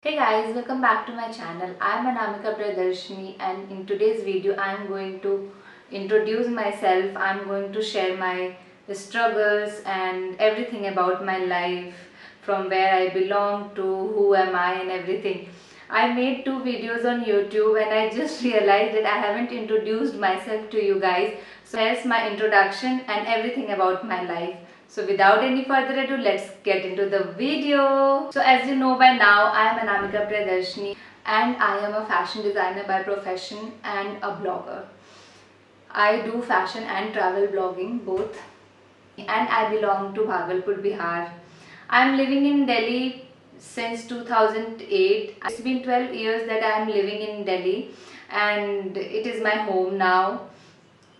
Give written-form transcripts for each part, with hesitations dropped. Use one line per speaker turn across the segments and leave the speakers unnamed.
Hey guys, welcome back to my channel. I am Anamika Pradarshini and in today's video I am going to introduce myself. I am going to share my struggles and everything about my life, from where I belong to who am I and everything. I made 2 videos on YouTube and I just realized that I haven't introduced myself to you guys. So here's my introduction and everything about my life. So without any further ado, let's get into the video. So as you know by now, I am Anamika Pradarshini and I am a fashion designer by profession and a blogger. I do fashion and travel blogging both, and I belong to Bhagalpur, Bihar. I am living in Delhi since 2008. It's been 12 years that I am living in Delhi and it is my home now.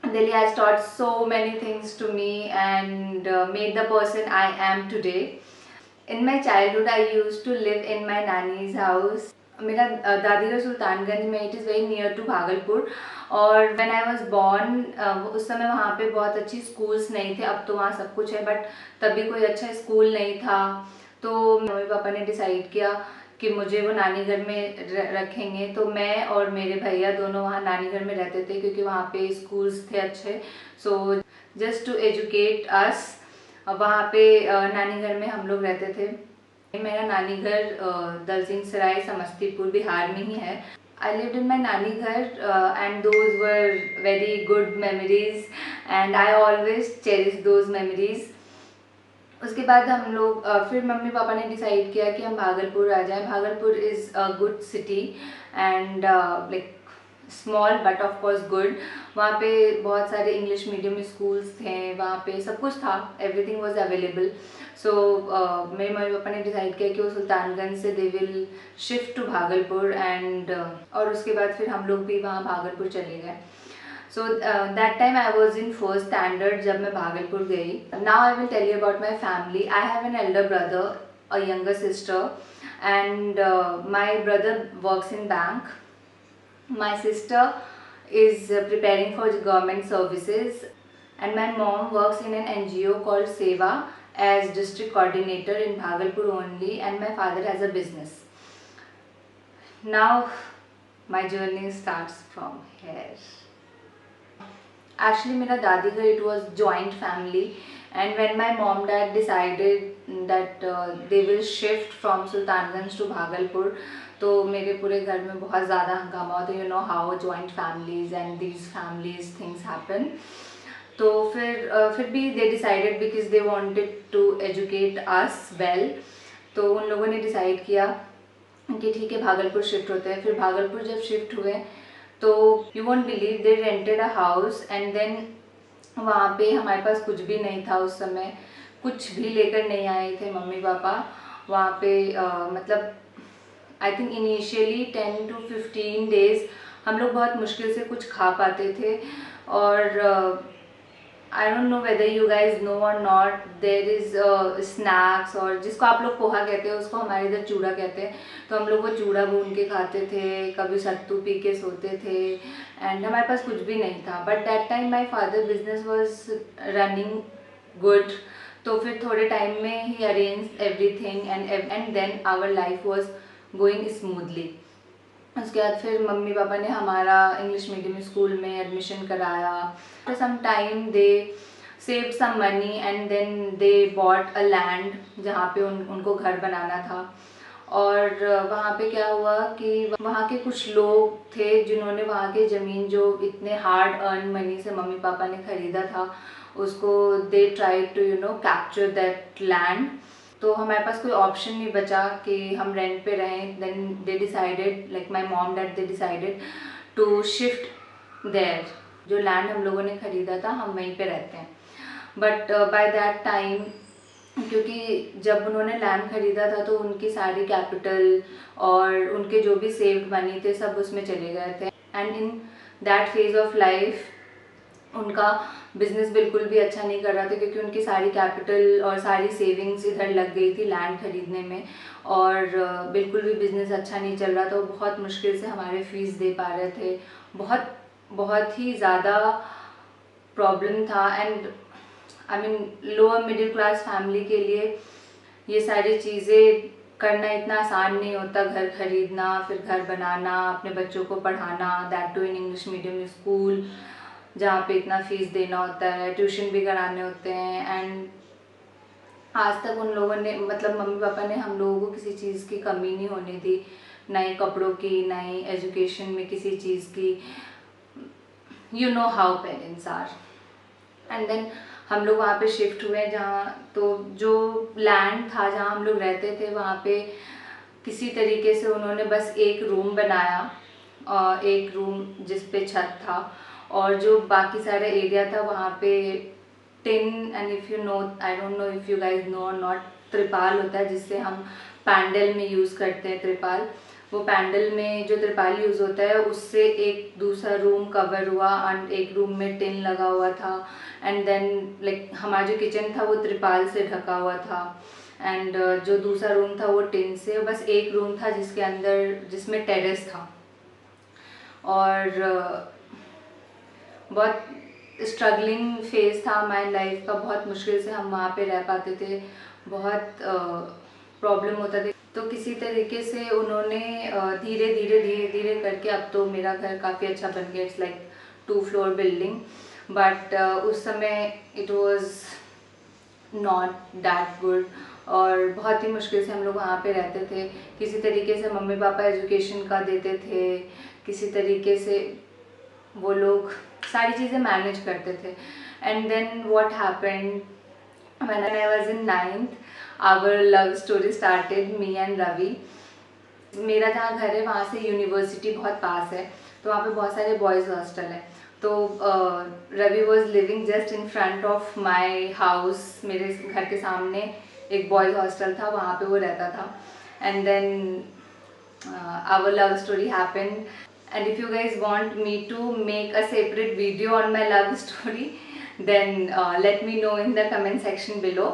Delhi has taught so many things to me and made the person I am today. In my childhood, I used to live in my nanny's house. मेरा दादीगढ़ सुल्तानगंज में, it is very near to Bhagalpur. और when I was born उस समय वहाँ पे बहुत अच्छी स्कूल्स नहीं थे. अब तो वहाँ सब कुछ है बट तभी कोई अच्छा स्कूल नहीं था. तो मम्मी पापा ने डिसाइड किया कि मुझे वो नानी घर में रखेंगे. तो मैं और मेरे भैया दोनों वहाँ नानी घर में रहते थे क्योंकि वहाँ पे स्कूल्स थे अच्छे. So just to educate us वहाँ पे नानी घर में हम लोग रहते थे. मेरा नानी घर दलसिंह सराय समस्तीपुर बिहार में ही है. आई लिव्ड इन माई नानी घर and those were very good memories and I always cherish those memories. उसके बाद हम लोग फिर मम्मी पापा ने डिसाइड किया कि हम भागलपुर आ जाएं. Bhagalpur is a good city and like small but of course good. वहाँ पे बहुत सारे इंग्लिश मीडियम स्कूल्स थे, वहाँ पे सब कुछ था, एवरीथिंग वाज अवेलेबल. सो मेरे मम्मी पापा ने डिसाइड किया कि वो सुल्तानगंज से they will shift to Bhagalpur and और उसके बाद फिर हम लोग भी वहाँ भागलपुर चले गए. So that time I was in first standard जब मैं भागलपुर गई. Now I will tell you about my family. I have an elder brother, a younger sister, and my brother works in bank. My sister is preparing for government services, and my mom works in an NGO called Seva as district coordinator in Bhagalpur only, and my father has a business. Now my journey starts from here. Actually मेरा दादी घर it was joint family, and when my mom dad decided that they will shift from Sultanganj to Bhagalpur, तो मेरे पूरे घर में बहुत ज़्यादा हंगामा होता. You know how joint families and these families things happen. तो फिर भी they decided because they wanted to educate us well. तो उन लोगों ने डिसाइड किया कि ठीक है भागलपुर शिफ्ट होते हैं. फिर भागलपुर जब शिफ्ट हुए तो you won't believe they rented a house and then वहाँ पे हमारे पास कुछ भी नहीं था उस समय. कुछ भी लेकर नहीं आए थे मम्मी पापा वहाँ पे. मतलब I think initially 10 to 15 days हम लोग बहुत मुश्किल से कुछ खा पाते थे. और I don't know whether you guys know or not, there is snacks, और जिसको आप लोग पोहा कहते हैं उसको हमारे इधर चूड़ा कहते हैं. तो हम लोग वो चूड़ा भून के खाते थे, कभी सत्तू पी के सोते थे एंड हमारे पास कुछ भी नहीं था. But that time my father business was running good. तो फिर थोड़े टाइम में ही arrange everything and then our life was going smoothly. उसके बाद फिर मम्मी पापा ने हमारा इंग्लिश मीडियम स्कूल में एडमिशन कराया. After some time they saved some money and then they bought a land जहाँ पे उनको घर बनाना था. और वहाँ पे क्या हुआ कि वहाँ के कुछ लोग थे जिन्होंने वहाँ के ज़मीन जो इतने हार्ड अर्न मनी से मम्मी पापा ने ख़रीदा था उसको they try to capture that land. तो हमारे पास कोई ऑप्शन नहीं बचा कि हम रेंट पे रहें. Then they decided, like my mom dad, they decided to shift there. जो लैंड हम लोगों ने ख़रीदा था हम वहीं पे रहते हैं. बट बाय दैट टाइम, क्योंकि जब उन्होंने लैंड ख़रीदा था तो उनकी सारी कैपिटल और उनके जो भी सेव्ड मनी थे सब उसमें चले गए थे. And in that phase of life उनका बिजनेस बिल्कुल भी अच्छा नहीं कर रहा था क्योंकि उनकी सारी कैपिटल और सारी सेविंग्स इधर लग गई थी लैंड खरीदने में. और बिल्कुल भी बिजनेस अच्छा नहीं चल रहा था. बहुत मुश्किल से हमारे फीस दे पा रहे थे. बहुत ही ज़्यादा प्रॉब्लम था. And I mean lower middle class family के लिए ये सारी चीज़ें करना इतना आसान नहीं होता, घर खरीदना, फिर घर बनाना, अपने बच्चों को पढ़ाना, that to in English medium school जहाँ पे इतना फ़ीस देना होता है, ट्यूशन भी कराने होते हैं। एंड आज तक उन लोगों ने, मतलब मम्मी पापा ने हम लोगों को किसी चीज़ की कमी नहीं होने दी, ना ही कपड़ों की, ना ही एजुकेशन में किसी चीज़ की। You know how parents are. And then हम लोग वहाँ पे शिफ्ट हुए जहाँ, तो जो लैंड था जहाँ हम लोग रहते थे वहाँ पे किसी तरीके से उन्होंने बस एक रूम बनाया, और एक रूम जिस पे छत था, और जो बाकी सारा एरिया था वहाँ पे tin, and if you know, I don't know if you guys know or not, त्रिपाल होता है जिससे हम पैंडल में यूज़ करते हैं त्रिपाल। वो पैंडल में जो त्रिपाल यूज़ होता है उससे एक दूसरा रूम कवर हुआ, एंड एक रूम में टिन लगा हुआ था। एंड देन लाइक हमारा जो किचन था वो त्रिपाल से ढका हुआ था, एंड जो दूसरा रूम था वो टिन से। बस एक रूम था जिसके अंदर, जिसमें टेरेस था। और बहुत स्ट्रगलिंग फेज़ था हमारी लाइफ का, बहुत मुश्किल से हम वहाँ पे रह पाते थे, बहुत प्रॉब्लम होता था। तो किसी तरीके से उन्होंने धीरे धीरे धीरे धीरे करके, अब तो मेरा घर काफ़ी अच्छा बन गया, it's like 2 floor building. But उस समय it was not that good, और बहुत ही मुश्किल से हम लोग वहाँ पे रहते थे। किसी तरीके से मम्मी पापा एजुकेशन का देते थे, किसी तरीके से वो लोग सारी चीज़ें मैनेज करते थे। And then what happened, when I was in 9th, our love story started, me and Ravi. मेरा जहाँ घर है वहाँ से यूनिवर्सिटी बहुत पास है, तो वहाँ पे बहुत सारे बॉयज़ हॉस्टल है। तो Ravi was living just in front of my house, मेरे घर के सामने एक बॉयज़ हॉस्टल था, वहाँ पे वो रहता था। And then our love story happened. And if you guys want me to make a separate video on my love story, then let me know in the comment section below.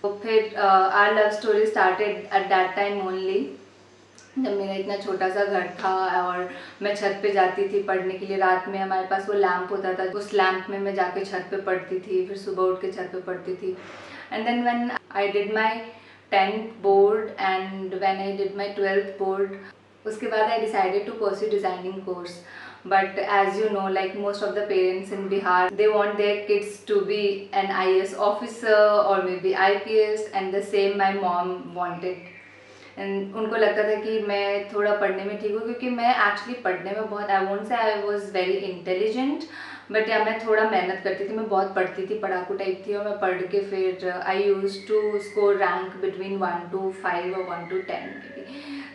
तो फिर our love story started at that time only, जब मेरा इतना छोटा सा घर था और मैं छत पे जाती थी पढ़ने के लिए। रात में हमारे पास वो लैम्प होता था, उस लैम्प में मैं जाके छत पे पढ़ती थी, फिर सुबह उठ के छत पे पढ़ती थी। And then when I did my 10th board and when I did my 12th board, उसके बाद I decided to pursue designing course. But as you know, like most of the parents in Bihar, they want their kids to be an IAS officer और maybe IPS, and the same my mom wanted. And उनको लगता था कि मैं थोड़ा पढ़ने में ठीक हूँ, क्योंकि मैं एक्चुअली पढ़ने में बहुत, I won't say I was very intelligent, but या मैं थोड़ा मेहनत करती थी, मैं बहुत पढ़ती थी, पढ़ाकू टाइप थी। और मैं पढ़ के फिर I use to score rank between 1 to 5 और 1 to 10 मे बी।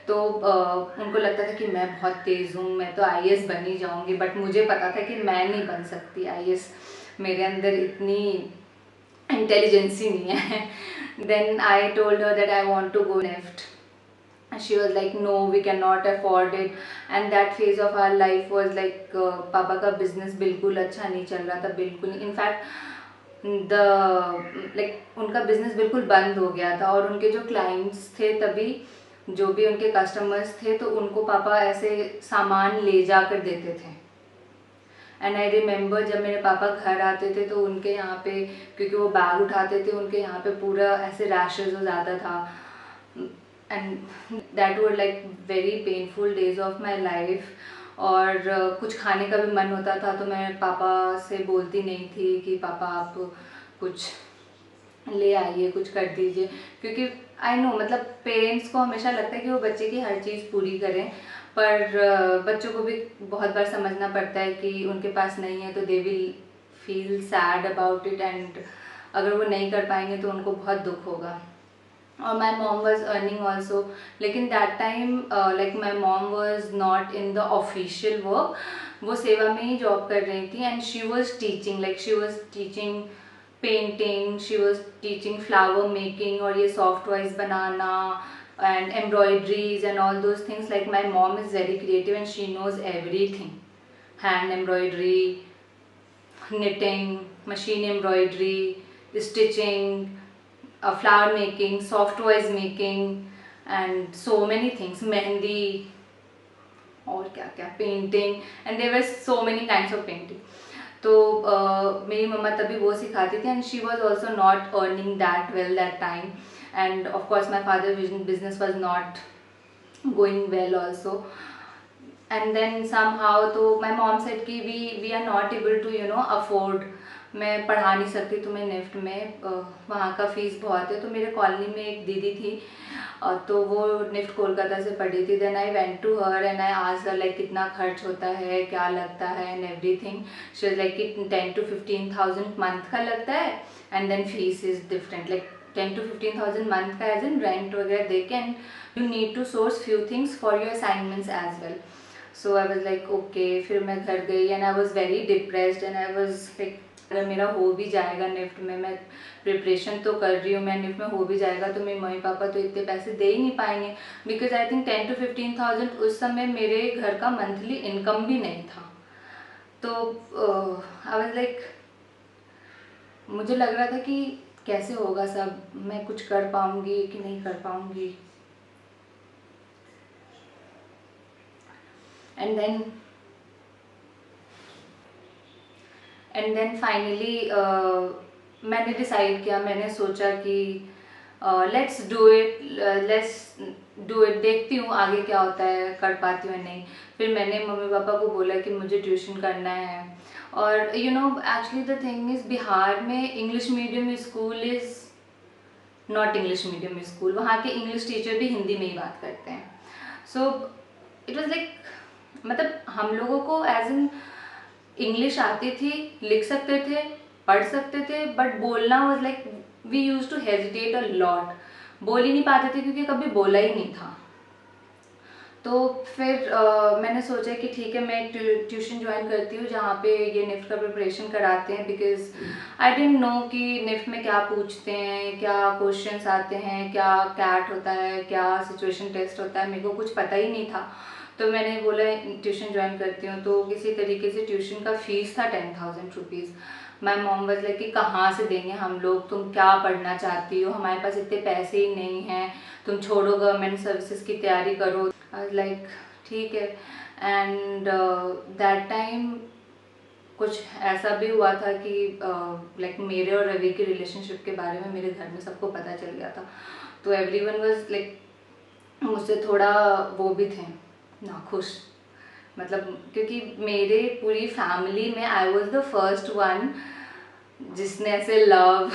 तो उनको लगता था कि मैं बहुत तेज़ हूँ, मैं तो IAS बन ही जाऊँगी, बट मुझे पता था कि मैं नहीं बन सकती IAS, मेरे अंदर इतनी इंटेलिजेंसी नहीं है। Then I told her that I want to go NIFT. She was like, no, we cannot afford it. And that phase of our life was like पापा का बिजनेस बिल्कुल अच्छा नहीं चल रहा था, बिल्कुल नहीं। इनफैक्ट उनका बिजनेस बिल्कुल बंद हो गया था, और उनके जो क्लाइंट्स थे, तभी जो भी उनके कस्टमर्स थे, तो उनको पापा ऐसे सामान ले जा कर देते थे। एंड आई रिमेंबर जब मेरे पापा घर आते थे तो उनके यहाँ पे, क्योंकि वो बैग उठाते थे, उनके यहाँ पे पूरा ऐसे रैशेज हो जाता था। And that were like very painful days of my life. और कुछ खाने का भी मन होता था तो मैं पापा से बोलती नहीं थी कि पापा आप कुछ ले आइए, कुछ कर दीजिए, क्योंकि आई नो, मतलब पेरेंट्स को हमेशा लगता है कि वो बच्चे की हर चीज़ पूरी करें, पर बच्चों को भी बहुत बार समझना पड़ता है कि उनके पास नहीं है, तो they will feel sad about it, and अगर वो नहीं कर पाएंगे तो उनको बहुत दुख होगा। और my mom was earning also, लेकिन that time like my mom was not in the official work, वो सेवा में ही जॉब कर रही थी। And she was teaching, like she was teaching painting, she was teaching flower making, और ये सॉफ्ट टॉयज बनाना and embroideries and all those things. Like my mom is very creative and she knows everything: hand embroidery, knitting, machine embroidery, stitching, flower making, soft toys making, and so many things, mehendi, और क्या क्या, painting, and there were so many kinds of painting. तो मेरी मम्मा तभी वो सिखाती थी। And she was also not earning that well that time, and of course my father business was not going well also. And then somehow तो my mom said कि we are not able to afford, मैं पढ़ा नहीं सकती तुम्हें NIFT में, वहाँ का फ़ीस बहुत है। तो मेरे कॉलोनी में एक दीदी थी, तो वो निफ्ट कोलकाता से पढ़ी थी। Then I went to her and I asked her like कितना खर्च होता है, क्या लगता है and everything. She was like कि 10 to 15,000 मंथ का लगता है and then fees is different, like 10 to 15,000 month का एज इन रेंट वगैरह दे के, and you need to source few things for your assignments as well. So I was like okay. फिर मैं घर गई and I was very depressed and I was like अगर मेरा हो भी जाएगा निफ्ट में, मैं प्रिपरेशन तो कर रही हूँ, मैं निफ्ट में हो भी जाएगा तो मेरे मम्मी पापा तो इतने पैसे दे ही नहीं पाएंगे, बिकॉज आई थिंक 10 to 15,000 उस समय मेरे घर का मंथली इनकम भी नहीं था। तो आई वॉज लाइक, मुझे लग रहा था कि कैसे होगा सब, मैं कुछ कर पाऊँगी कि नहीं कर पाऊँगी। एंड देन फाइनली मैंने डिसाइड किया, मैंने सोचा कि लेट्स डू इट, देखती हूँ आगे क्या होता है, कर पाती हूँ नहीं। फिर मैंने मम्मी पापा को बोला कि मुझे ट्यूशन करना है। और actually the thing is, Bihar में English medium school is not English medium school, वहाँ के इंग्लिश टीचर भी हिंदी में ही बात करते हैं। सो इट वॉज लाइक, मतलब हम लोगों को एज इन इंग्लिश आती थी, लिख सकते थे, पढ़ सकते थे, बट बोलना was like we use to hesitate a lot, बोल ही नहीं पाते थे क्योंकि कभी बोला ही नहीं था। तो फिर मैंने सोचा कि ठीक है, मैं ट्यूशन ज्वाइन करती हूँ जहाँ पे ये निफ्ट का प्रिपरेशन कराते हैं, बिकॉज आई डेंट नो कि निफ्ट में क्या पूछते हैं, क्या क्वेश्चंस आते हैं, क्या कैट होता है, क्या सिचुएशन टेस्ट होता है, मेरे को कुछ पता ही नहीं था। तो मैंने बोला ट्यूशन ज्वाइन करती हूँ। तो किसी तरीके से ट्यूशन का फीस था 10,000 rupees. My mom was like कि कहाँ से देंगे हम लोग, तुम क्या पढ़ना चाहती हो, हमारे पास इतने पैसे ही नहीं हैं, तुम छोड़ो गवर्नमेंट सर्विसेज की तैयारी करो। लाइक ठीक है। एंड दैट टाइम कुछ ऐसा भी हुआ था कि लाइक मेरे और रवि के रिलेशनशिप के बारे में मेरे घर में सबको पता चल गया था। तो एवरीवन वाज लाइक मुझसे थोड़ा वो भी थे नाखुश, मतलब क्योंकि मेरे पूरी फैमिली में I was the first one जिसने ऐसे लव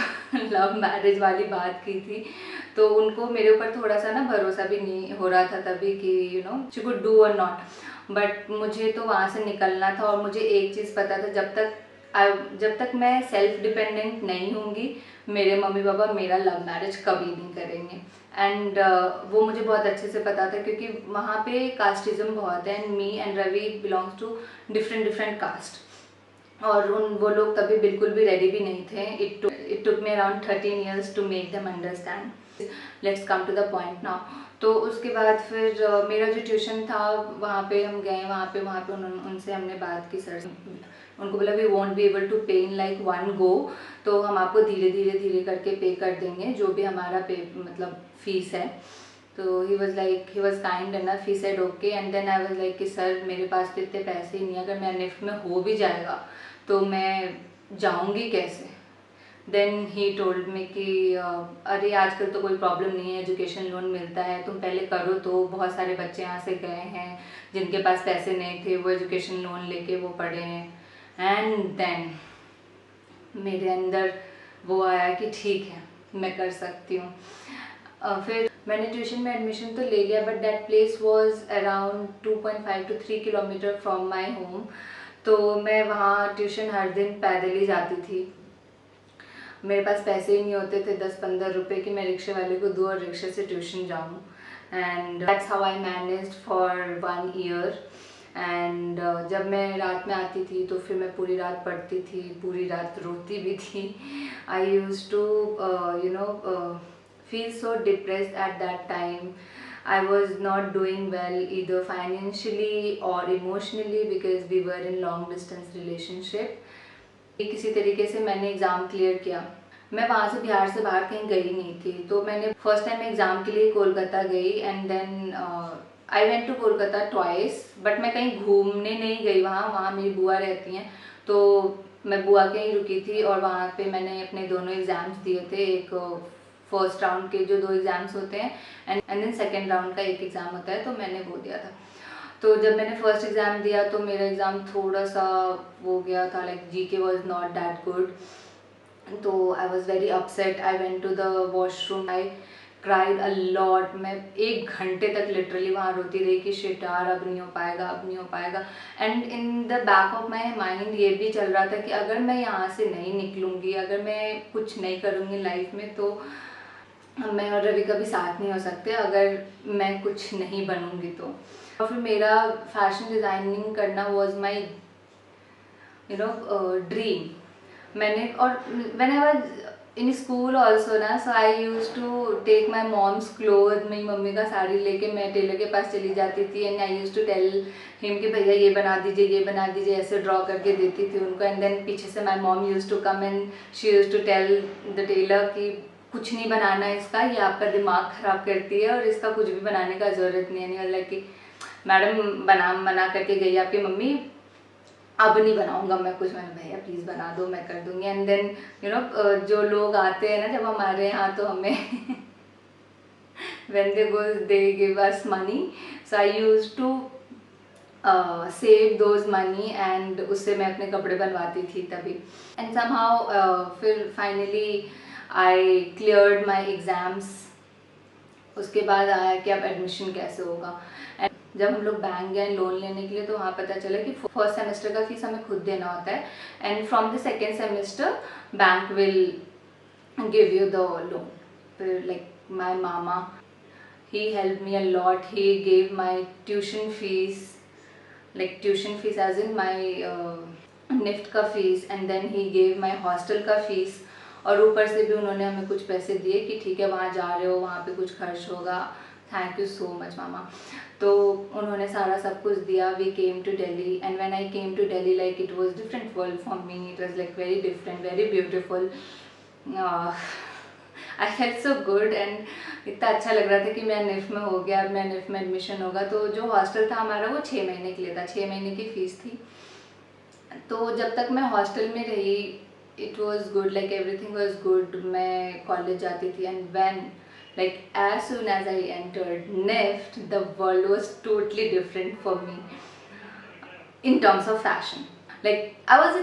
मैरिज वाली बात की थी। तो उनको मेरे ऊपर थोड़ा सा ना भरोसा भी नहीं हो रहा था तभी कि शी कुड डू और नॉट। बट मुझे तो वहाँ से निकलना था और मुझे एक चीज़ पता था, जब तक मैं सेल्फ डिपेंडेंट नहीं होंगी, मेरे मम्मी पापा मेरा लव मैरिज कभी नहीं करेंगे। एंड वो मुझे बहुत अच्छे से पता था क्योंकि वहाँ पे कास्टिज्म बहुत है, and me and Ravi belongs to different caste. और वो लोग तभी बिल्कुल भी रेडी भी नहीं थे। It took me around 13 years to make them understand. Let's come to the point now. तो उसके बाद फिर मेरा जो ट्यूशन था वहाँ पे हम गए, वहाँ पे उनसे हमने बात की। सर उनको बोला we won't be able to pay in like one go, तो हम आपको धीरे करके पे कर देंगे जो भी हमारा पे मतलब फीस है। तो he was kind enough, he said okay. And then I was like कि सर मेरे पास तो इतने पैसे ही नहीं, अगर मेरा निफ्ट में हो भी जाएगा तो मैं जाऊंगी कैसे। देन ही टोल्ड मी कि अरे आजकल तो कोई प्रॉब्लम नहीं है, एजुकेशन लोन मिलता है, तुम पहले करो। तो बहुत सारे बच्चे यहाँ से गए हैं जिनके पास पैसे नहीं थे, वो एजुकेशन लोन लेके वो पढ़े हैं। एंड देन मेरे अंदर वो आया कि ठीक है मैं कर सकती हूँ। फिर मैंने ट्यूशन में एडमिशन तो ले लिया, but that place was around 2.5 to 3 kilometre from my home. तो मैं वहाँ ट्यूशन हर दिन पैदल ही जाती थी। मेरे पास पैसे ही नहीं होते थे 10-15 रुपए कि मैं रिक्शे वाले को दूँ और रिक्शे से ट्यूशन जाऊँ। And that's how I managed for 1 year। And जब मैं रात में आती थी तो फिर मैं पूरी रात पढ़ती थी, पूरी रात रोती भी थी। I used to feel so depressed at that time. I was not doing well either financially or emotionally because we were in long distance relationship. किसी तरीके से मैंने एग्ज़ाम क्लियर किया। मैं वहाँ से बिहार से बाहर कहीं गई नहीं थी। तो मैंने फर्स्ट टाइम एग्ज़ाम के लिए कोलकाता गई and then I went to Kolkata twice. But मैं कहीं घूमने नहीं गई वहाँ मेरी बुआ रहती हैं, तो मैं बुआ के ही रुकी थी। और वहाँ पे मैंने अपने दोनों एग्ज़ाम्स दिए थे, एक फर्स्ट राउंड के जो 2 एग्ज़ाम्स होते हैं एंड देन सेकेंड राउंड का एक एग्ज़ाम होता है, तो मैंने वो दिया था। तो जब मैंने फर्स्ट एग्ज़ाम दिया तो मेरा एग्ज़ाम थोड़ा सा हो गया था, like GK was not that good, तो I was very upset. I went to the washroom, I cried a lot. मैं 1 घंटे तक लिटरली वहाँ रोती रही कि शिट यार अब नहीं हो पाएगा, अब नहीं हो पाएगा। And in the back of my mind ये भी चल रहा था कि अगर मैं यहाँ से नहीं निकलूँगी, अगर मैं कुछ नहीं करूँगी लाइफ में, तो मैं और रवि का भी साथ नहीं हो सकते अगर मैं कुछ नहीं बनूँगी तो। और फिर मेरा फैशन डिज़ाइनिंग करना वॉज माई ड्रीम। मैंने और when I was in school also ना, so I use to take my mom's cloth, मेरी मम्मी का साड़ी लेके मैं टेलर के पास चली जाती थी and I use to tell him कि भैया ये बना दीजिए, ये बना दीजिए, ऐसे ड्रॉ करके देती थी उनको। एंड देन पीछे से my mom use to come and she use to tell the tailor कि कुछ नहीं बनाना है इसका, ये आपका दिमाग ख़राब करती है और इसका कुछ भी बनाने का ज़रूरत नहीं है। लाइक कि मैडम मना करके गई आपकी मम्मी, अब नहीं बनाऊंगा मैं कुछ। मैंने भैया प्लीज़ बना दो, मैं कर दूंगी। एंड देन जो लोग आते हैं ना जब हमारे यहाँ, तो हमें when they go they give us money, so I used to save those money and उससे मैं अपने कपड़े बनवाती थी तभी। एंड somehow फिर finally I cleared my exams. उसके बाद आया कि अब एडमिशन कैसे होगा। जब हम लोग बैंक गए लोन लेने के लिए, तो वहाँ पता चला कि फर्स्ट सेमेस्टर का फीस हमें खुद देना होता है and from the second semester bank will give you the loan. फिर लाइक माई मामा, he helped me a lot. He gave my tuition fees, like tuition fees as in my NIFT का fees, and then he gave my hostel का fees. और ऊपर से भी उन्होंने हमें कुछ पैसे दिए कि ठीक है वहाँ जा रहे हो, वहाँ पे कुछ खर्च होगा, थैंक यू सो मच मामा। तो उन्होंने सारा सब कुछ दिया। We came to Delhi and when I came to Delhi, like it was different world for me. It was like very different, very beautiful. I felt so good and इतना अच्छा लग रहा था कि मेरा निफ्ट में हो गया, अब मेरा निफ्ट में एडमिशन होगा। तो जो हॉस्टल था हमारा वो 6 महीने के लिए था, 6 महीने की फ़ीस थी। तो जब तक मैं हॉस्टल में रही it was good, like everything was good. मैं कॉलेज जाती थी and when like as soon as I entered NIFT, the world was totally different for me in terms of fashion. Like I was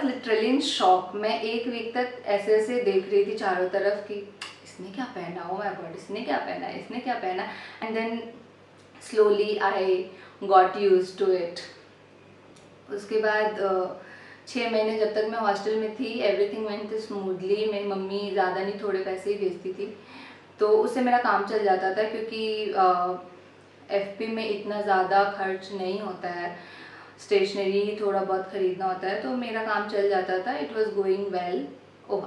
literally in shock. मैं 1 week तक ऐसे ऐसे देख रही थी चारों तरफ कि इसने क्या पहना, oh my god, इसने क्या पहना, इसने क्या पहना। and then slowly I got used to it. उसके बाद 6 महीने जब तक मैं हॉस्टल में थी एवरीथिंग वेंट स्मूथली। मेरी मम्मी ज़्यादा नहीं थोड़े पैसे ही भेजती थी, तो उससे मेरा काम चल जाता था क्योंकि एफपी में इतना ज़्यादा खर्च नहीं होता है, स्टेशनरी थोड़ा बहुत ख़रीदना होता है, तो मेरा काम चल जाता था। It was going well.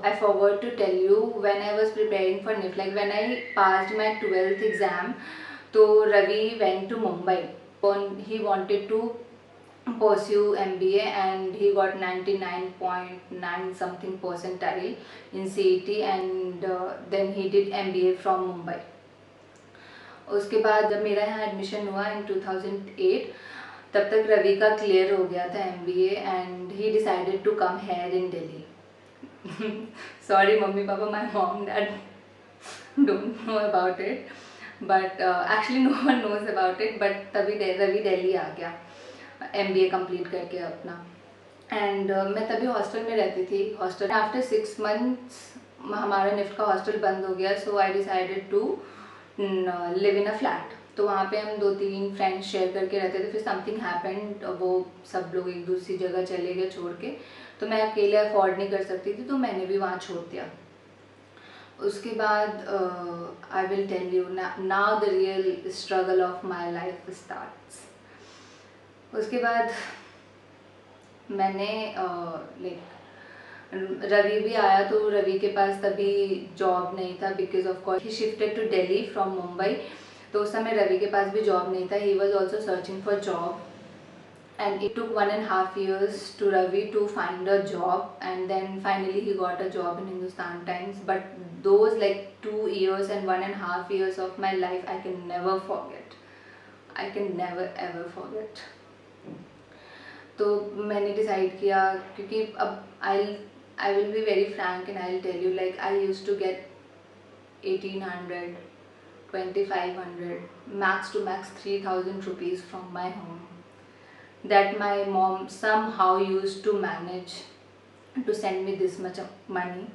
I forgot to tell you, when I was preparing for NIFT, like when I passed my 12th exam, तो Ravi went to Mumbai. He wanted to pursue MBA and he got 99.9 something percentile in CET and then he did MBA from Mumbai. उसके बाद जब मेरा यहाँ admission हुआ इन 2008, तब तक रवि का क्लियर हो गया था MBA and he decided to come here in Delhi. Sorry mummy papa, my mom dad don't know about it, but actually no one knows about it, but तभी रवि दिल्ली आ गया MBA कंप्लीट करके अपना। एंड मैं तभी hostel में रहती थी। Hostel after 6 months हमारा निफ्ट का हॉस्टल बंद हो गया, so I decided to live in a flat. तो वहाँ पे हम 2-3 फ्रेंड्स शेयर करके रहते थे। फिर समथिंग हैपेंड, वो सब लोग एक दूसरी जगह चले गए छोड़ के, तो मैं अकेले अफोर्ड नहीं कर सकती थी, तो मैंने भी वहाँ छोड़ दिया। उसके बाद I will tell you now the real struggle of my life starts. उसके बाद मैंने लाइक रवि भी आया, तो रवि के पास तभी जॉब नहीं था because of course he shifted to Delhi from Mumbai. तो उस समय रवि के पास भी जॉब नहीं था। He was also searching for job and it took 1.5 years to Ravi to find a job, and then finally he got a job in Hindustan Times. But those like 2 years and 1.5 years of my life I can never forget. I can never ever forget. तो मैंने decide किया, क्योंकि अब I will be very frank and I will tell you, like I used to get 1800, 2500, max to max 3000 rupees from my home that my mom somehow used to manage to send me this much money.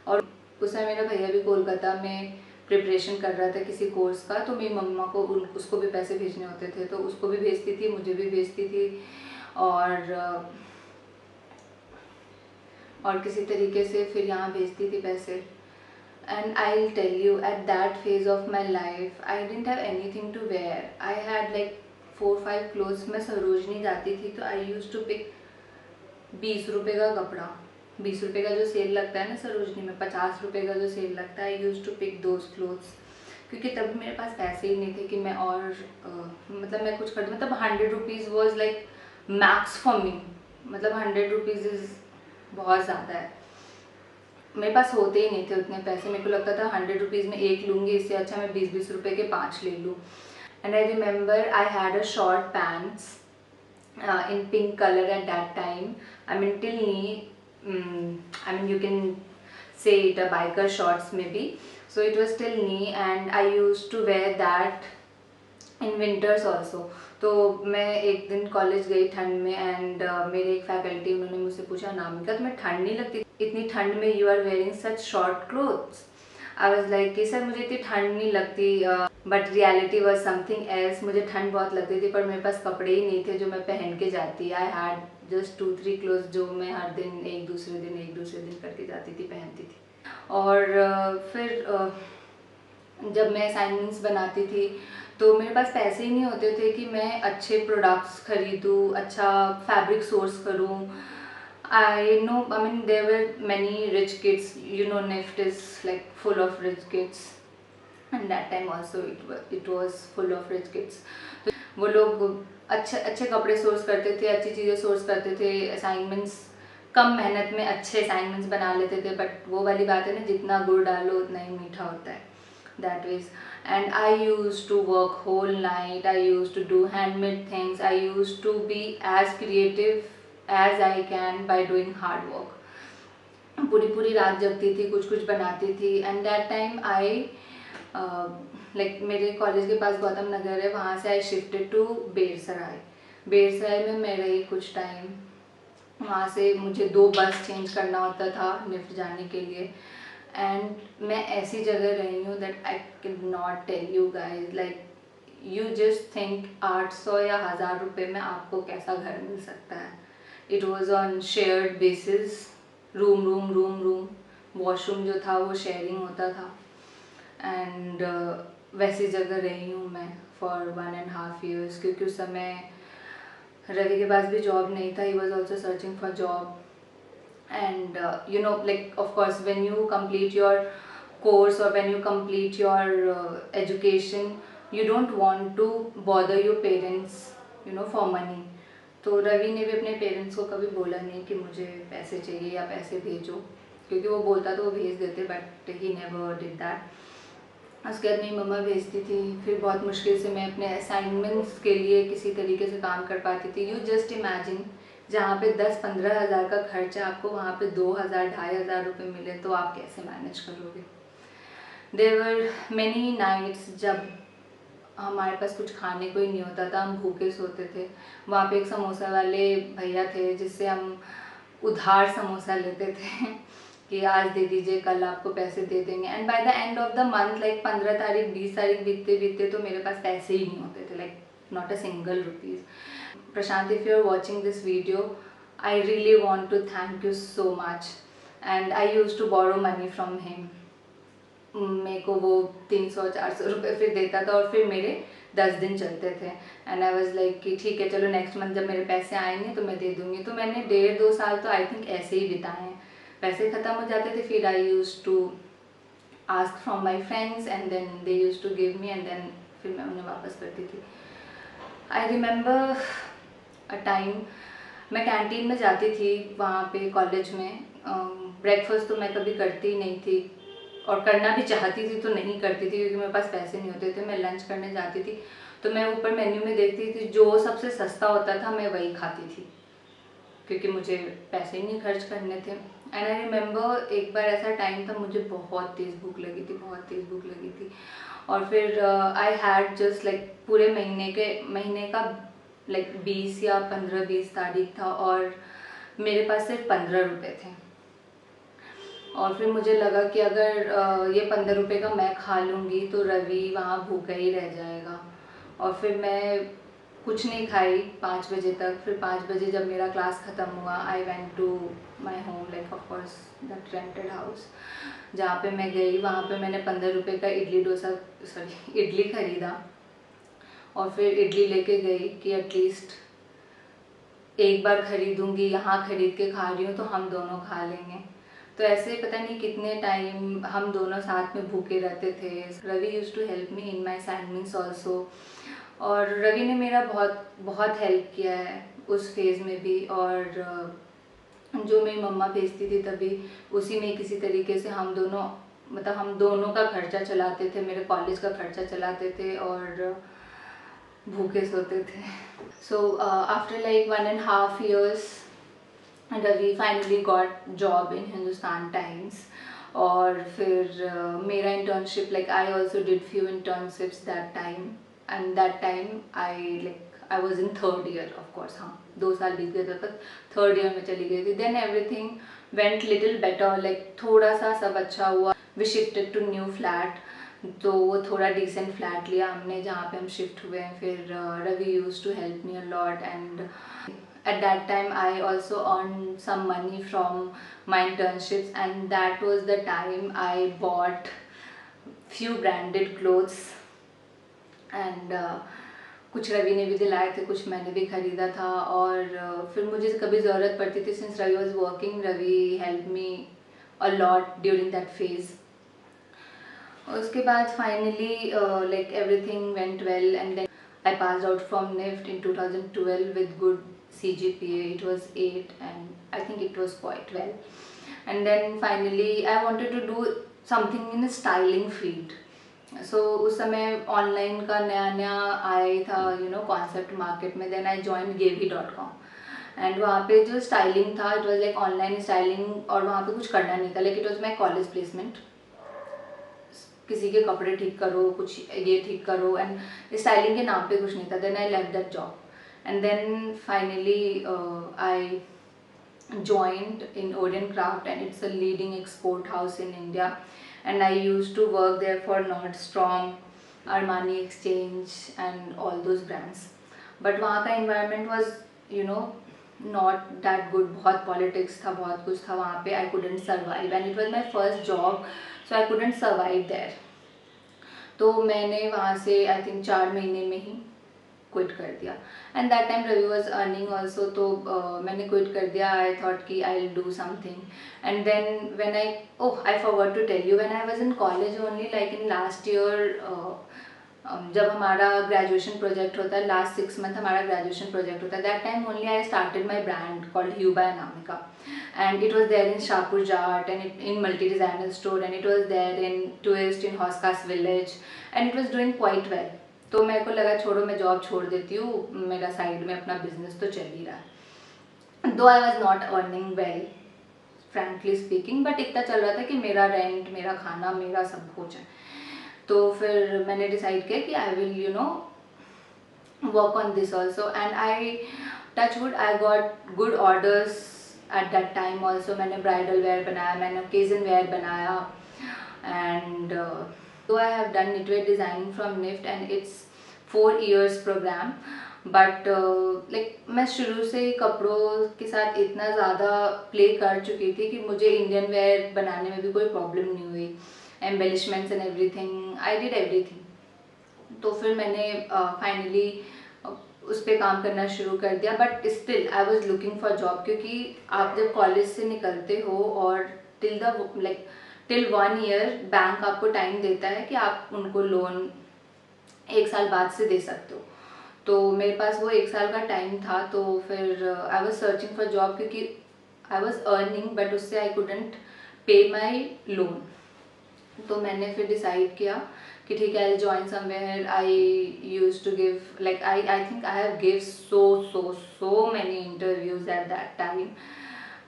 और उस समय मेरा भैया भी कोलकाता में preparation कर रहा था किसी कोर्स का, तो मेरी मम्मा को उसको भी पैसे भेजने होते थे, तो उसको भी भेजती थी, मुझे भी भेजती थी, और किसी तरीके से फिर यहाँ भेजती थी पैसे. And I'll tell you, at that phase of my life, I didn't have anything to wear. I had like 4-5 clothes. मैं सरोजनी जाती थी तो I used to pick 20 रुपये का कपड़ा, 20 रुपये का जो सेल लगता है ना सरोजनी में, 50 रुपये का जो सेल लगता है, I used to pick those clothes. क्योंकि तब मेरे पास पैसे ही नहीं थे कि मैं और मतलब मैं कुछ खरीदूँ. मतलब 100 rupees was like max for me. मतलब 100 रुपीज़ इज़ बहुत ज़्यादा है. मेरे पास होते ही नहीं थे उतने पैसे. मेरे को लगता था 100 रुपीज़ में एक लूँगी, इससे अच्छा मैं 20-20 रुपये के 5 ले लूँ. And I remember I had a short pants in pink color at that time. I mean till knee. I mean you can say it a biker shorts maybe. So it was till knee and I used to wear that in winters also. तो मैं एक दिन college गई ठंड में and मेरे एक faculty उन्होंने मुझसे पूछा, नामिका तुम्हें ठंड नहीं लगती इतनी ठंड में, you are wearing such short clothes. I was like कि सर मुझे इतनी ठंड नहीं लगती, but reality was something else. मुझे ठंड बहुत लगती थी पर मेरे पास कपड़े ही नहीं थे जो मैं पहन के जाती. आई हैड जस्ट 2-3 क्लोथ्स जो मैं हर दिन एक दूसरे दिन करके जाती थी, पहनती थी. और फिर जब मैं असाइनमेंट्स बनाती थी तो मेरे पास पैसे ही नहीं होते थे कि मैं अच्छे प्रोडक्ट्स खरीदूँ, अच्छा फैब्रिक सोर्स करूँ. I know, I mean, there were many rich kids, you know, NIFT is like full of rich kids, and that time also it was full of rich kids. तो वो लोग अच्छे कपड़े source करते थे, अच्छी चीज़ें सोर्स करते थे, असाइनमेंट्स कम मेहनत में अच्छे असाइनमेंट्स बना लेते थे. बट वो वाली बात है ना, जितना गुड़ डालो उतना ही मीठा होता है. That ways. And I used to work whole night. I used to do handmade things. I used to be as creative as I can by doing hard work. पूरी रात जगती थी, कुछ बनाती थी. And that time I like मेरे college के पास गौतम नगर है, वहाँ से I shifted to Ber Sarai. Ber Sarai में मैं रही कुछ टाइम. वहाँ से मुझे 2 बस चेंज करना होता था निफ्ट जाने के लिए. एंड मैं ऐसी जगह रही हूँ that I can not tell you guys. Like you just think 800 या 1000 रुपये में आपको कैसा घर मिल सकता है. It was on shared basis. Room washroom जो था वो शेयरिंग होता था. एंड वैसी जगह रही हूँ मैं फॉर 1.5 years. क्योंकि उस समय रवि के पास भी जॉब नहीं था. He was also searching for job. And you know, like of course when you complete your course or when you complete your education, you don't want to bother your parents, you know, for money. तो रवि ने भी अपने parents को कभी बोला नहीं कि मुझे पैसे चाहिए या पैसे भेजो, क्योंकि वो बोलता तो वो भेज देते, but he never did that. उसके बाद मेरी मम्मा भेजती थी. फिर बहुत मुश्किल से मैं अपने असाइनमेंट्स के लिए किसी तरीके से काम कर पाती थी. यू जस्ट इमेजिन, जहाँ पे 10-15 हज़ार का खर्चा आपको वहाँ पे 2000-2500 रुपये मिले तो आप कैसे मैनेज करोगे. देयर वर मैनी नाइट्स जब हमारे पास कुछ खाने को ही नहीं होता था, हम भूखे सोते थे. वहाँ पे एक समोसा वाले भैया थे जिससे हम उधार समोसा लेते थे कि आज दे दीजिए, कल आपको पैसे दे देंगे. And by the end of the month, like 15 तारीख 20 तारीख बीतते तो मेरे पास पैसे ही नहीं होते थे. Like not a single rupees. Prashant, if you are watching this video, I really want to thank you so much. And I used to borrow money from him. मेरे को वो 300-400 रुपये फिर देता था और फिर मेरे 10 दिन चलते थे. एंड आई वाज लाइक कि ठीक है चलो नेक्स्ट मंथ जब मेरे पैसे आएंगे तो मैं दे दूँगी. तो मैंने 1.5-2 साल तो आई थिंक ऐसे ही बिताए हैं. पैसे ख़त्म हो जाते थे, फिर I used to ask from my friends and then they used to give me and then फिर मैं उन्हें वापस करती थी. आई रिमेंबर अ टाइम मैं कैंटीन में जाती थी वहाँ पे कॉलेज में. ब्रेकफास्ट तो मैं कभी करती ही नहीं थी और करना भी चाहती थी तो नहीं करती थी क्योंकि मेरे पास पैसे नहीं होते थे. मैं लंच करने जाती थी तो मैं ऊपर मेन्यू में देखती थी जो सबसे सस्ता होता था मैं वही खाती थी क्योंकि मुझे पैसे ही नहीं खर्च करने थे. एंड आई रिमेम्बर एक बार ऐसा टाइम था, मुझे बहुत तेज़ भूख लगी थी, बहुत तेज़ भूख लगी थी। और फिर आई हैड जस्ट लाइक पूरे महीने का लाइक 20 या 15-20 तारीख था और मेरे पास सिर्फ 15 रुपये थे। और फिर मुझे लगा कि अगर ये 15 रुपये का मैं खा लूँगी तो रवि वहाँ भूखा ही रह जाएगा। और फिर मैं कुछ नहीं खाई 5 बजे तक। फिर 5 बजे जब मेरा क्लास ख़त्म हुआ, I went to my home, like of course that rented house जहाँ पे मैं गई। वहाँ पे मैंने 15 रुपये का इडली ख़रीदा और फिर इडली लेके गई कि एटलीस्ट एक बार ख़रीदूँगी, यहाँ ख़रीद के खा रही हूँ तो हम दोनों खा लेंगे। तो ऐसे पता नहीं कितने टाइम हम दोनों साथ में भूखे रहते थे। Ravi used to help me in my assignments also. और रवि ने मेरा बहुत बहुत हेल्प किया है उस फेज़ में भी। और जो मेरी मम्मा भेजती थी तभी उसी में किसी तरीके से हम दोनों का खर्चा चलाते थे, मेरे कॉलेज का खर्चा चलाते थे और भूखे सोते थे। So after like 1.5 years Ravi finally got job in Hindustan Times. और फिर मेरा internship, like I also did few internships that time and that time I was in 3rd year of course. हाँ, 2 साल बीत गए तब तक 3rd year में चली गई थी। Then everything went little better, like थोड़ा सा सब अच्छा हुआ। We shifted to new flat, तो वो थोड़ा डिसेंट फ्लैट लिया हमने जहाँ पे हम शिफ्ट हुए हैं। फिर Ravi used to help me a lot and at that time I also earned some money from my internships, and that was the time I bought few branded clothes and कुछ रवि ने भी दिलाए थे, कुछ मैंने भी खरीदा था। और फिर मुझे कभी ज़रूरत पड़ती थी, since Ravi was working, Ravi help me a lot during that phase. उसके बाद finally like everything went well and then I passed out from NIFT in 2012 with good CGPA. It was 8 and I think it was quite well. And then finally I wanted to do something in a styling field. So उस समय online का नया आया था concept market में। Then I join Gavy.com एंड वहाँ पे जो स्टाइलिंग था, it was like online styling. और वहाँ पे कुछ करना नहीं था, like it was my college placement. किसी के कपड़े ठीक करो, कुछ ये ठीक करो, एंड स्टाइलिंग के नाम पे कुछ नहीं था। Then I left that job and then finally I joined in Odin Craft, and it's a leading export house in India, and I used to work there for Nordstrom, Armani Exchange and all those brands. But वहाँ का environment was not that good. बहुत politics था, बहुत कुछ था वहाँ पे। I couldn't survive and it was my first job, so I couldn't survive there. तो मैंने वहाँ से आई थिंक 4 महीने में ही क्विट कर दिया। And that time Ravi was earning also, तो मैंने क्विट कर दिया। आई थॉट कि I will do something. And then when I forgot to tell you, when I was in college only, like in last year, जब हमारा graduation project होता है, last 6 month हमारा ग्रेजुएशन प्रोजेक्ट होता है, that time only I started my brand called ह्यूबा Anamika, and it was there in Shahpur Jat and in multi-designer store, and it was there in Twist in Hoskas Village, and it was doing quite well. तो मेरे को लगा छोड़ो, मैं job छोड़ देती हूँ, मेरा साइड में अपना बिजनेस तो चल ही रहा है। दो I was not earning well frankly speaking, but इतना चल रहा था कि मेरा रेंट, मेरा खाना, मेरा सब कुछ है। तो फिर मैंने डिसाइड किया कि I will work on this also, and I touch would I got good orders eight that time also. मैंने ब्राइडल वेयर बनाया, मैंने ओकेजन वेयर बनाया, and so I have done knitwear designing from NIFT and it's 4 years program, but like मैं शुरू से कपड़ों के साथ इतना ज़्यादा प्ले कर चुकी थी कि मुझे इंडियन वेयर बनाने में भी कोई प्रॉब्लम नहीं हुई। Embellishments and everything, I did everything. तो फिर मैंने फाइनली उस पर काम करना शुरू कर दिया, but still I was looking for job, क्योंकि आप जब कॉलेज से निकलते हो और टिल 1 year बैंक आपको टाइम देता है कि आप उनको लोन 1 साल बाद से दे सकते हो। तो मेरे पास वो 1 साल का टाइम था, तो फिर I was searching for job, क्योंकि आई वॉज अर्निंग बट उससे आई कुडेंट पे माई लोन। तो मैंने फिर डिसाइड किया कि ठीक है, I join somewhere. I use to give, like I think I have give so many interviews at that time,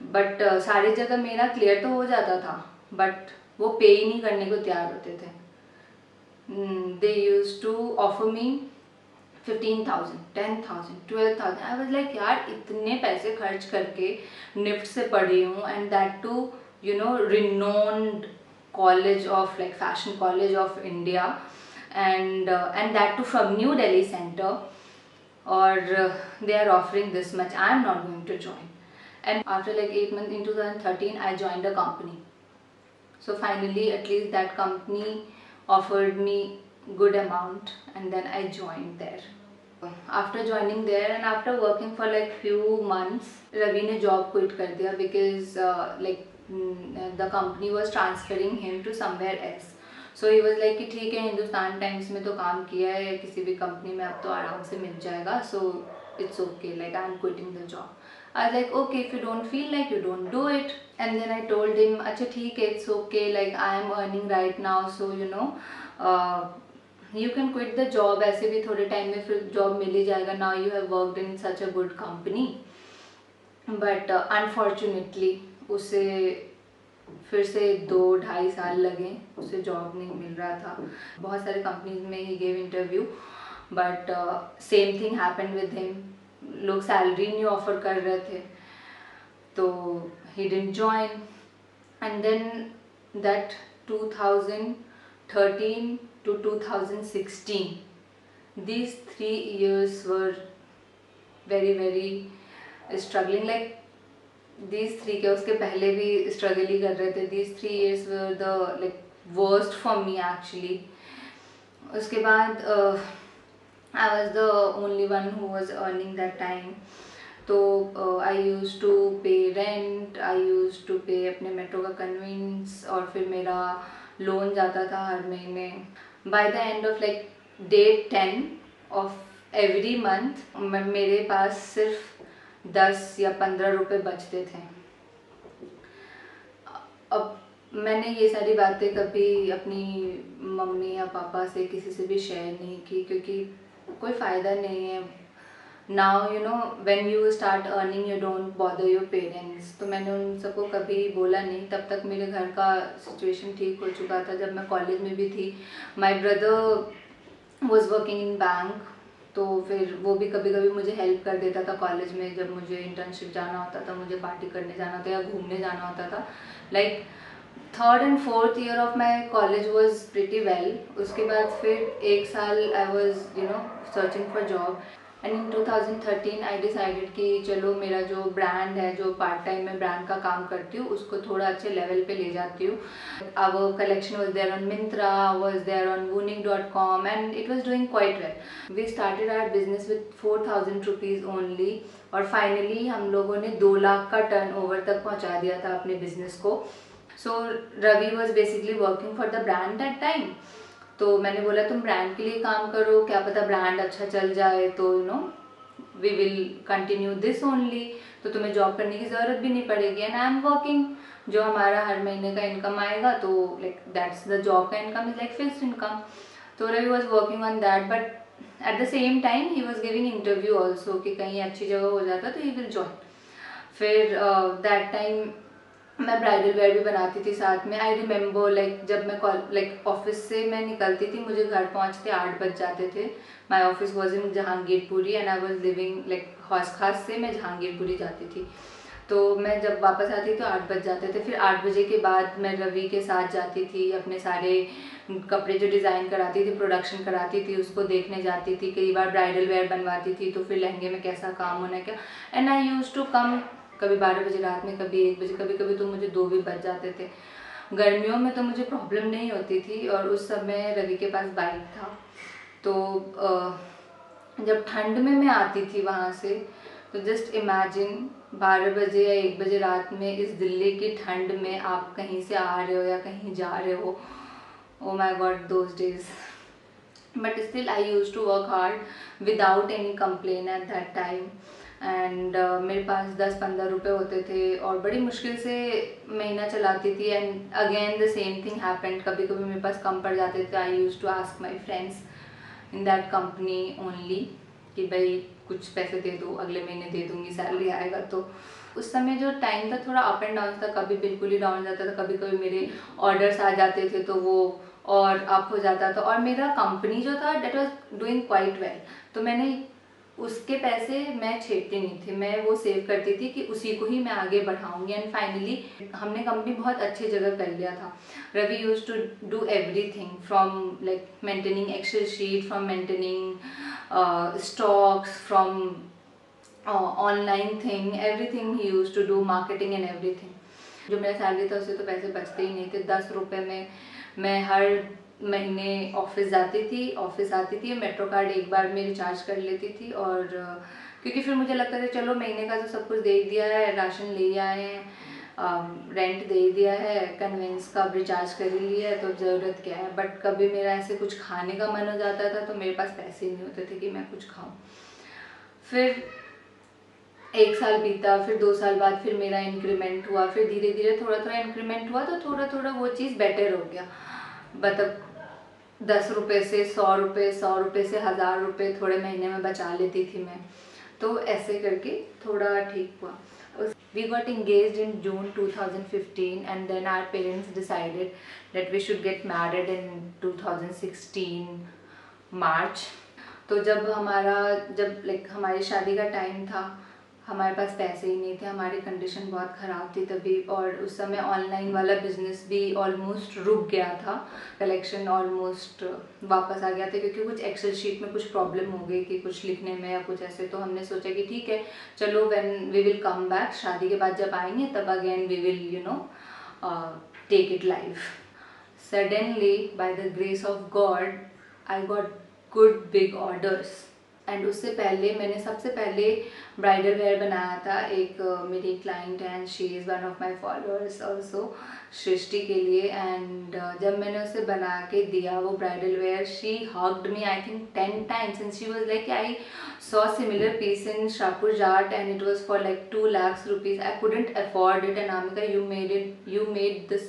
but सारी जगह मेरा क्लियर तो हो जाता था, बट वो पे ही नहीं करने को तैयार होते थे. They used to offer me 15,000, 10,000, 12,000. I was like यार इतने पैसे खर्च करके निफ्ट से पढ़ी हूँ, and that too you know renowned college of like fashion college of India, and that too from New Delhi center, or they are offering this much. I am not going to join. And after like 8 months in 2013 I joined a company. So finally at least that company offered me good amount, and then I joined there. After joining there and after working for like few months, Ravi ने job quit कर दिया because the company was transferring him to somewhere else. So he was like कि ठीक है, Hindustan times में तो काम किया है, किसी भी कंपनी में अब तो आराम से मिल जाएगा, so it's okay, like I'm quitting the job. I was like okay, if you don't feel like, you don't do it. And then I told him अच्छा ठीक है, it's okay, like I am earning right now, so you know you can quit the job, ऐसे भी थोड़े time में फिर job मिल ही जाएगा. Now you have worked in such a good company. But unfortunately उसे फिर से 2-2.5 साल लगे, उसे जॉब नहीं मिल रहा था. बहुत सारे कंपनीज में he gave interview, but same thing happened with him. लोग सैलरी नहीं ऑफर कर रहे थे, तो he didn't join. And then that 2013 to 2016, these 3 years were very very struggling. Like these 3 के उसके पहले भी struggle ही कर रहे थे. These 3 years were the like worst for me actually. उसके बाद I was the only one who was earning that time. तो I used to pay rent, I used to pay अपने मेट्रो का कन्वींस, और फिर मेरा लोन जाता था हर महीने. By the end of like day 10 of every month मेरे पास सिर्फ 10 या 15 रुपए बचते थे. अब मैंने ये सारी बातें कभी अपनी मम्मी या पापा से किसी से भी शेयर नहीं की, क्योंकि कोई फ़ायदा नहीं है. Now you know when you start earning you don't bother your parents. तो मैंने उन सबको कभी बोला नहीं. तब तक मेरे घर का सिचुएशन ठीक हो चुका था. जब मैं कॉलेज में भी थी, my brother was working in bank, तो फिर वो भी कभी कभी मुझे हेल्प कर देता था कॉलेज में. जब मुझे इंटर्नशिप जाना होता था, मुझे पार्टी करने जाना होता या घूमने जाना होता था. Like 3rd and 4th year of my college was pretty well. उसके बाद फिर 1 साल I was you know searching for job. And in 2013 I decided कि चलो मेरा जो ब्रांड है, जो पार्ट टाइम में ब्रांड का काम करती हूँ, उसको थोड़ा अच्छे लेवल पे ले जाती हूँ. Our collection was there on Myntra, was there on Wooning.com, and it was doing quite well. We started our business with 4,000 rupees only, और फाइनली हम लोगों ने 2 लाख का टर्नओवर तक पहुँचा दिया था अपने बिजनेस को. So Ravi was basically working for the brand that time. तो मैंने बोला तुम ब्रांड के लिए काम करो, क्या पता ब्रांड अच्छा चल जाए, तो you know we will continue this only. तो तुम्हें जॉब करने की ज़रूरत भी नहीं पड़ेगी, एंड आई एम वर्किंग. जो हमारा हर महीने का इनकम आएगा, तो लाइक दैट्स द जॉब का income is like fixed income. तो Ravi was working on that, but at the same time he was giving interview also कि कहीं अच्छी जगह हो जाता तो ही विल जॉइन. फिर दैट टाइम मैं ब्राइडल वेयर भी बनाती थी साथ में. आई रिमेंबर लाइक जब मैं लाइक ऑफिस से मैं निकलती थी, मुझे घर पहुंचते 8 बज जाते थे. My office was in Jahangirpuri and I was living like Hauz Khas से मैं जहांगीरपुरी जाती थी. तो मैं जब वापस आती तो 8 बज जाते थे. फिर 8 बजे के बाद मैं रवि के साथ जाती थी, अपने सारे कपड़े जो डिज़ाइन कराती थी, प्रोडक्शन कराती थी, उसको देखने जाती थी. कई बार ब्राइडल वेयर बनवाती थी, तो फिर लहंगे में कैसा काम होना क्या. And I use to come कभी 12 बजे रात में, कभी 1 बजे, कभी कभी तो मुझे 2 भी बज जाते थे. गर्मियों में तो मुझे प्रॉब्लम नहीं होती थी, और उस समय रवि के पास बाइक था. तो जब ठंड में मैं आती थी वहाँ से, तो जस्ट इमेजिन 12 बजे या 1 बजे रात में इस दिल्ली की ठंड में आप कहीं से आ रहे हो या कहीं जा रहे हो. Oh my God, those days. But still I use to work hard without any complain at that time. And मेरे पास 10-15 रुपये होते थे, और बड़ी मुश्किल से महीना चलाती थी. And again the same thing happened. कभी कभी मेरे पास कम पड़ जाते थे. I use to ask my friends in that company only कि भाई कुछ पैसे दे दो, अगले महीने दे दूँगी, सैलरी आएगा। तो उस समय जो टाइम था थोड़ा अप एंड डाउन था, कभी बिल्कुल ही डाउन जाता था, कभी कभी मेरे ऑर्डर्स आ जाते थे तो वो और अप हो जाता था। और मेरा कंपनी जो था that was doing quite well, तो मैंने उसके पैसे मैं छेड़ती नहीं थी, मैं वो सेव करती थी कि उसी को ही मैं आगे बढ़ाऊंगी। एंड फाइनली हमने कंपनी बहुत अच्छी जगह कर लिया था। Ravi use to do everything from like maintaining excel sheet, from maintaining stocks, from online thing, everything he use to do, marketing and everything. जो मेरा सैलरी था उससे तो पैसे बचते ही नहीं थे। 10 रुपये में मैं हर महीने ऑफिस जाती थी, ऑफिस आती थी, मेट्रो कार्ड एक बार में रिचार्ज कर लेती थी। और क्योंकि फिर मुझे लगता था चलो महीने का तो सब कुछ दे ही दिया है, राशन ले ही आए हैं, रेंट दे ही दिया है, कन्वेंस का रिचार्ज कर ही लिया है, तो ज़रूरत क्या है। बट कभी मेरा ऐसे कुछ खाने का मन हो जाता था तो मेरे पास पैसे ही नहीं होते थे कि मैं कुछ खाऊं। फिर 1 साल बीता, फिर 2 साल बाद फिर मेरा इंक्रीमेंट हुआ, फिर धीरे धीरे थोड़ा थोड़ा इंक्रीमेंट हुआ, तो थोड़ा थोड़ा वो चीज़ बेटर हो गया। मतलब 10 रुपये से 100 रुपये, 100 रुपये से 1000 रुपये थोड़े महीने में बचा लेती थी मैं। तो ऐसे करके थोड़ा ठीक हुआ। We got engaged in June 2015 and then our parents decided that we should get married in 2016 March। तो जब लाइक हमारी शादी का टाइम था, हमारे पास पैसे ही नहीं थे, हमारी कंडीशन बहुत ख़राब थी तभी। और उस समय ऑनलाइन वाला बिजनेस भी ऑलमोस्ट रुक गया था, कलेक्शन ऑलमोस्ट वापस आ गया था क्योंकि कुछ एक्सेल शीट में कुछ प्रॉब्लम हो गई कि कुछ लिखने में या कुछ ऐसे। तो हमने सोचा कि ठीक है चलो, when we will come back, शादी के बाद जब आएंगे तब again we will take it live. Suddenly by the grace of God I got good big orders. And उससे पहले मैंने सबसे पहले ब्राइडल वेयर बनाया था एक मेरी client and she is one of my followers also, Srishti के लिए। एंड जब मैंने उसे बना के दिया वो bridal where, she hugged me I think 10 times and she was like, I saw similar piece in Shapur Jat and it was for like 2 lakhs rupees. I couldn't afford it and Amika, you made this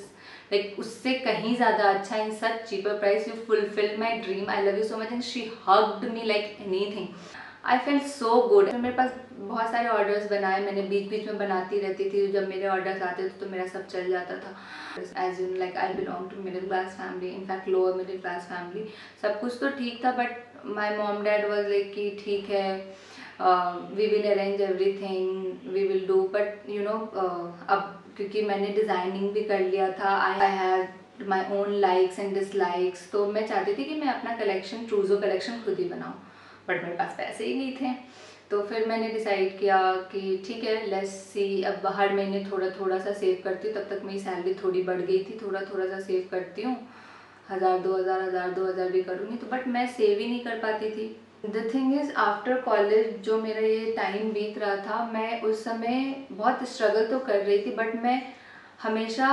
like उससे कहीं ज़्यादा अच्छा, in such cheaper price, you fulfil my dream, I love you so much. And she hugged me like anything. I felt so good. मेरे पास बहुत सारे orders बनाए, मैंने बीच बीच में बनाती रहती थी। जब मेरे ऑर्डर्स आते थे तो मेरा सब चल जाता था। As in like I belong to middle class family, in fact lower middle class family. सब कुछ तो ठीक था but my mom dad was like कि ठीक है, we will arrange everything, we will do. But you know अब क्योंकि मैंने डिज़ाइनिंग भी कर लिया था, I had my own likes and dislikes, तो मैं चाहती थी कि मैं अपना कलेक्शन, ट्रूजो कलेक्शन खुद ही बनाऊँ। बट मेरे पास पैसे ही नहीं थे। तो फिर मैंने डिसाइड किया कि ठीक है, लेट्स सी, अब हर महीने थोड़ा थोड़ा सा सेव करती हूँ। तब तक मेरी सैलरी थोड़ी बढ़ गई थी, थोड़ा थोड़ा सा सेव करती हूँ, 1000 2000 1000 2000 भी करूँगी। तो बट मैं सेव ही नहीं कर पाती थी। The thing is after college जो मेरा ये टाइम बीत रहा था, मैं उस समय बहुत स्ट्रगल तो कर रही थी बट मैं हमेशा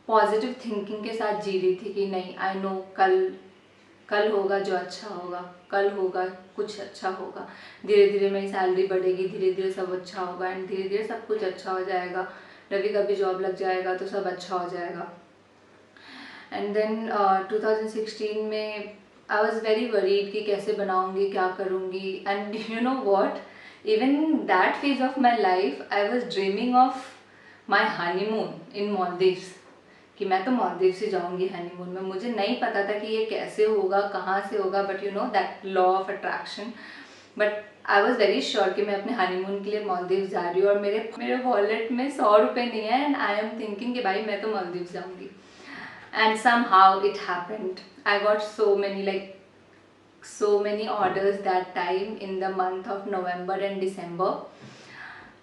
पॉजिटिव थिंकिंग के साथ जी रही थी कि नहीं, आई नो कल होगा जो अच्छा होगा, कल होगा कुछ अच्छा होगा, धीरे धीरे मेरी सैलरी बढ़ेगी, धीरे धीरे सब अच्छा होगा एंड धीरे धीरे सब कुछ अच्छा हो जाएगा, रवि का भी जॉब लग जाएगा तो सब अच्छा हो जाएगा। एंड देन 2016 में आई वॉज वेरी वरीड कि कैसे बनाऊंगी, क्या करूँगी। And you know what, even that phase of my life I was dreaming of my honeymoon in Maldives, कि मैं तो मालदीव से जाऊंगी हनीमून में। मुझे नहीं पता था कि ये कैसे होगा, कहाँ से होगा, but you know that law of attraction. But I was very sure कि मैं अपने हनीमून के लिए मालदीव जा रही हूँ और मेरे वॉलेट में 100 रुपये नहीं है एंड आई एम थिंकिंग कि भाई मैं तो मालदीव जाऊंगी। And somehow it happened. I got so many orders that time in the month of November and December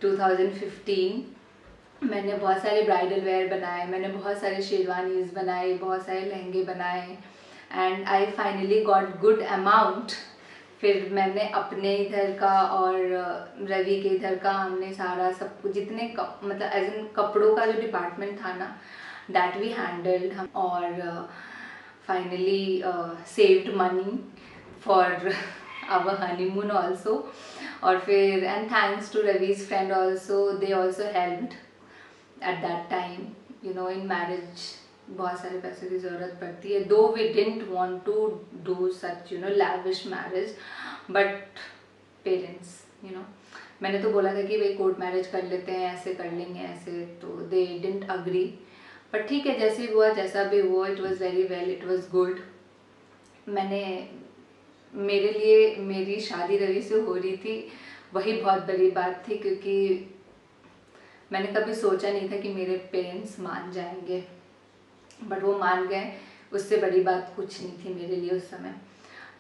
2015. मैंने बहुत सारे ब्राइडल वेयर बनाए, मैंने बहुत सारे शेरवानीज बनाए, बहुत सारे लहंगे बनाए and I finally got good amount. फिर मैंने अपने इधर का और रवि के इधर का, हमने सारा सब कुछ जितने मतलब एज इन कपड़ों का जो डिपार्टमेंट था ना, that we handled, और finally saved money for our honeymoon also। और फिर and thanks to Ravi's friend also, they also helped at that time, you know, in marriage बहुत सारे पैसे की ज़रूरत पड़ती है। though we didn't want to do such, you know, lavish marriage, but parents, you know. मैंने तो बोला था कि भाई कोर्ट मैरिज कर लेते हैं, ऐसे कर लेंगे ऐसे, तो दे डिडंट अग्री। पर ठीक है, जैसे भी हुआ जैसा भी हुआ, it was very well, it was good. मैंने, मेरे लिए मेरी शादी रवि से हो रही थी, वही बहुत बड़ी बात थी, क्योंकि मैंने कभी सोचा नहीं था कि मेरे पेरेंट्स मान जाएंगे, बट वो मान गए। उससे बड़ी बात कुछ नहीं थी मेरे लिए उस समय।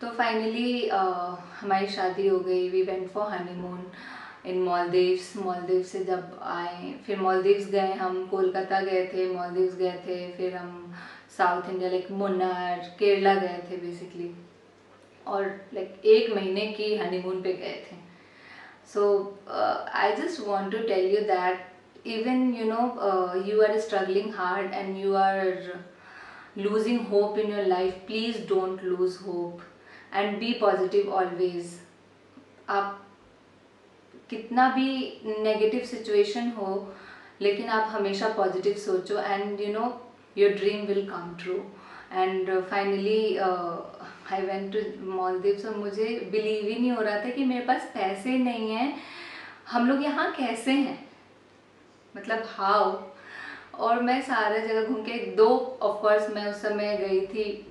तो फाइनली हमारी शादी हो गई। We went for honeymoon in Maldives. Maldives से जब आए, फिर मालदीव्स गए हम, कोलकाता गए थे, मालदीव्स गए थे, फिर हम south India like Munnar, Kerala गए थे बेसिकली, और लाइक 1 महीने की हनीमून पे गए थे। So I just want to tell you that even you are struggling hard and you are losing hope in your life, please don't lose hope and be positive always. आप कितना भी negative situation हो, लेकिन आप हमेशा positive सोचो and your dream will come true. And finally I went to Maldives, और मुझे बिलीव ही नहीं हो रहा था कि मेरे पास पैसे नहीं हैं। हम लोग यहाँ कैसे हैं, मतलब हाउ। और मैं सारा जगह घूम के, दो ऑफकोर्स मैं उस समय गई थी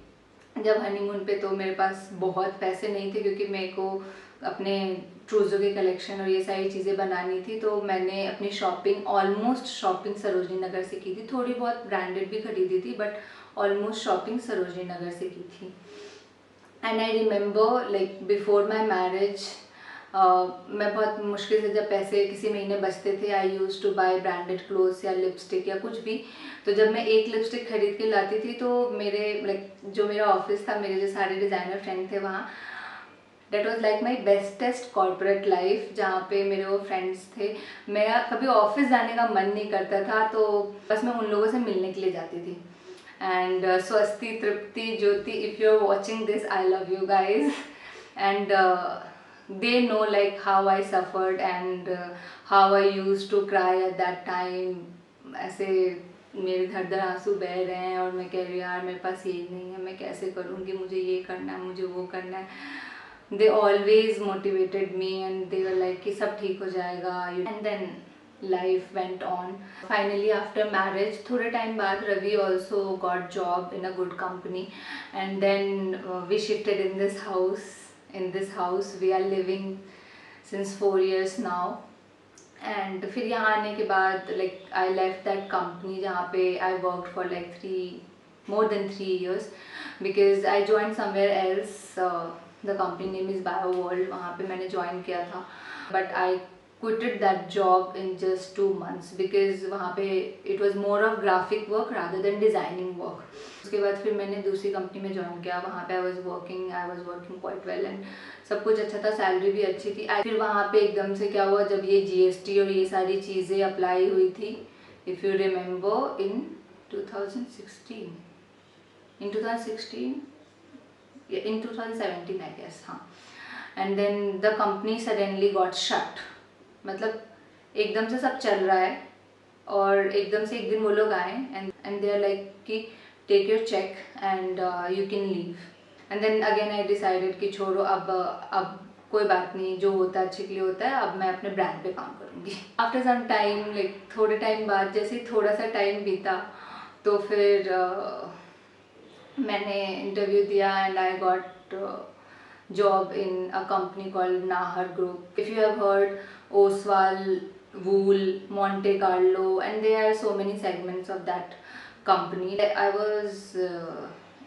जब हनीमून पे, तो मेरे पास बहुत पैसे नहीं थे, क्योंकि मेरे को अपने ट्रूजो के कलेक्शन और ये सारी चीज़ें बनानी थी। तो मैंने अपनी shopping, almost shopping Sarojini Nagar से की थी। थोड़ी बहुत ब्रांडेड भी खरीदी थी, but almost shopping Sarojini Nagar से की थी। And I remember like before my marriage, मैं बहुत मुश्किल से जब पैसे किसी महीने बचते थे, I use to buy branded clothes या लिपस्टिक या कुछ भी। तो जब मैं एक लिपस्टिक खरीद के लाती थी, तो मेरे लाइक जो मेरा ऑफिस था, मेरे जो सारे डिज़ाइनर फ्रेंड थे वहाँ, that was like my bestest corporate life, जहाँ पे मेरे वो फ्रेंड्स थे। मेरा कभी ऑफिस जाने का मन नहीं करता था, तो बस मैं उन लोगों से मिलने के लिए जाती थी। And Swasti, Tripti, Jyoti, if you are watching this, I love you guys. And they know like how I suffered and how I used to cry at that time. ऐसे मेरे धड़ धड़ आंसू बह रहे हैं और मैं कह रही हूँ यार मेरे पास ये नहीं है, मैं कैसे करूँगी, मुझे ये करना है, मुझे वो करना है। They always motivated me and they were like कि सब ठीक हो जाएगा। And then life went on. Finally after marriage, थोड़े टाइम बाद Ravi also got job in a good company, and then we shifted in this house. In this house we are living since 4 years now. And फिर यहाँ आने के बाद like I left that company जहाँ पे I worked for like more than 3 years, because I joined somewhere else. The company name is BioWorld, वहाँ पे मैंने join किया था, but I quitted that job in just 2 months because वहाँ पे it was more of graphic work rather than designing work. उसके बाद फिर मैंने दूसरी कंपनी में ज्वाइन किया, वहाँ पे I was working quite well and सब कुछ अच्छा था, सैलरी भी अच्छी थी। फिर वहाँ पे एकदम से क्या हुआ, जब ये GST और ये सारी चीज़ें अप्लाई हुई थी, if you remember in 2016, in 2017 I guess, हाँ। And then the company suddenly got shut, मतलब एकदम से सब चल रहा है और एकदम से एक दिन वो लोग आए एंड दे आर लाइक कि take your cheque and you can leave. And then again I decided कि छोड़ो, अब कोई बात नहीं, जो होता है अच्छे के लिए होता है, अब मैं अपने ब्रांड पे काम करूँगी। आफ्टर सम टाइम, लाइक थोड़े टाइम बाद, जैसे थोड़ा सा टाइम बीता, तो फिर मैंने इंटरव्यू दिया and I got job in a company called Nahar Group. If you have heard Oswal, Wool, Monte Carlo, and there are so many segments of that company. I was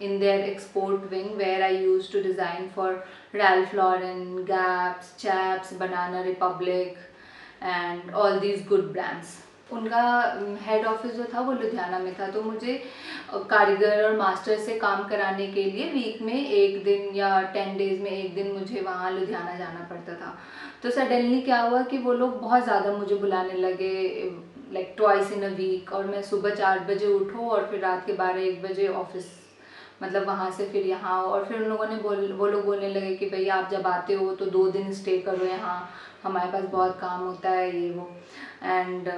in their export wing where I used to design for Ralph Lauren, Gap, Chaps, Banana Republic and all these good brands. उनका head office जो था वो लुधियाना में था, तो मुझे कारीगर और मास्टर से काम कराने के लिए वीक में 1 दिन या 10 डेज में 1 दिन मुझे वहाँ लुधियाना जाना पड़ता था। तो सडनली क्या हुआ कि वो लोग बहुत ज़्यादा मुझे बुलाने लगे, like twice in a week, और मैं सुबह 4 बजे उठूँ और फिर रात के 12-1 बजे ऑफिस, मतलब वहाँ से फिर यहाँ। और फिर उन लोगों ने वो लोग बोलने लगे कि भैया आप जब आते हो तो 2 दिन स्टे करो यहाँ, हमारे पास बहुत काम होता है, ये वो। And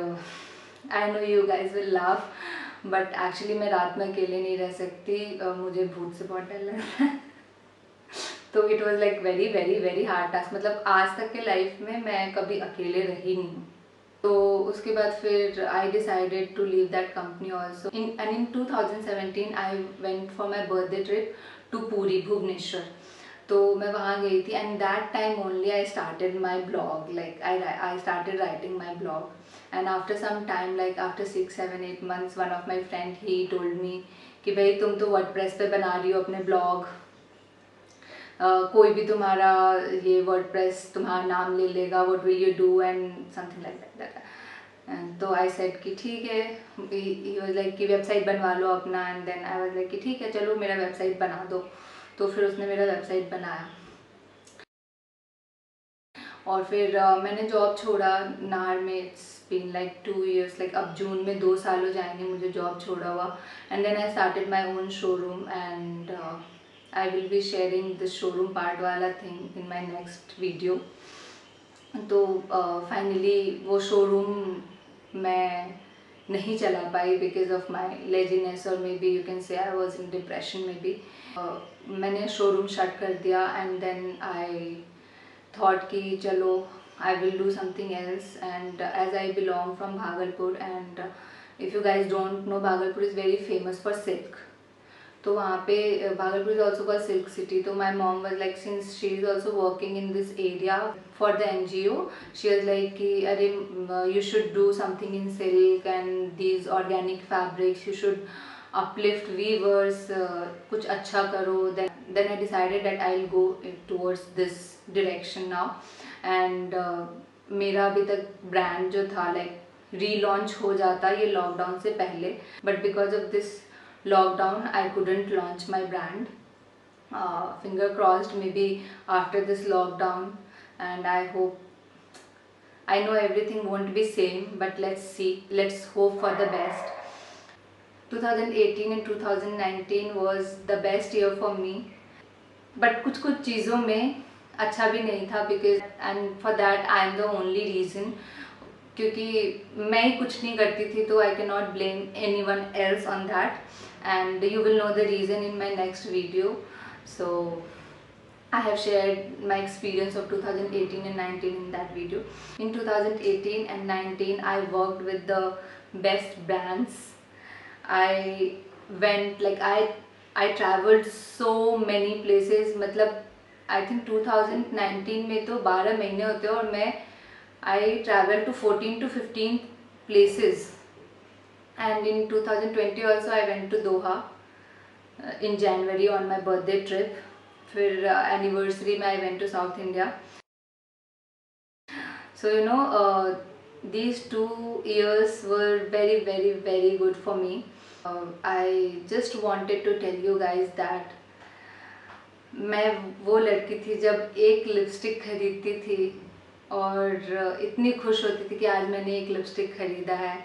I know you guys will laugh, but actually मैं रात में अकेले नहीं रह सकती, मुझे भूत से बहुत डर लगता है। तो it was like very very very hard task, मतलब आज तक के लाइफ में मैं कभी अकेले रही नहीं हूँ। तो उसके बाद फिर I decided to leave that company also in 2017 I went for my birthday trip to Puri, Bhubaneswar. तो मैं वहाँ गई थी and that time only I started my blog, like I started writing my blog. And after some time, like after 6, 7, 8 months, one of my friend he told me कि भाई तुम तो WordPress पे बना रही हो अपने ब्लॉग, कोई भी तुम्हारा ये वर्डप्रेस तुम्हारा नाम ले लेगा, what will you do and something like that. तो आई सेड कि ठीक है, ही वाज लाइक कि वेबसाइट बनवा लो अपना, and then I was like कि ठीक है चलो मेरा वेबसाइट बना दो। तो फिर उसने मेरा वेबसाइट बनाया और फिर मैंने जॉब छोड़ा नाहर में। It's been like 2 years, like अब जून में 2 साल हो जाएंगे मुझे जॉब छोड़ा हुआ। And then I started my own showroom and I will be sharing the showroom part वाला thing in my next video। तो फाइनली वो शोरूम मैं नहीं चला पाई बिकॉज ऑफ माई लेजीनेस, और maybe you can say I was in depression maybe. मैंने showroom shut कर दिया एंड देन आई थॉट कि चलो I will do something else. And as I belong from Bhagalpur and if you guys don't know, Bhagalpur is very famous for silk. तो वहाँ पे Bhagalpur is also called silk city. तो my mom was like, since she is also working in this area for the NGO, she was like कि अरे you should do something in silk and these organic fabrics, you should uplift weavers, कुछ अच्छा करो। Then I decided that I will go towards this direction now. एंड मेरा अभी तक brand जो था लाइक रीलॉन्च हो जाता ये लॉकडाउन से पहले, but because of this lockdown I couldn't launch my brand. Finger crossed, maybe after this lockdown, and I hope, I know everything won't be same, but let's see, let's hope for the best। 2018 and 2019 was the best year for me, but कुछ चीज़ों में अच्छा भी नहीं था because and for that I am the only reason, क्योंकि मैं ही कुछ नहीं करती थी तो आई can not blame any one else on that, and you will know the reason in my next video. So I have shared my experience of 2018 and 19 in that video. In 2018 and 19 I worked with the best brands. I went like I traveled so many places, मतलब I think 2019 में तो 12 महीने होते हैं और मैं I traveled to 14 to 15 places, and in 2020 also I went to Doha in January on my birthday trip. फिर anniversary में I went to South India. So you know these 2 years were very very very good for me. I just wanted to tell you guys that मैं वो लड़की थी जब एक lipstick खरीदती थी और इतनी खुश होती थी कि आज मैंने एक लिपस्टिक ख़रीदा है।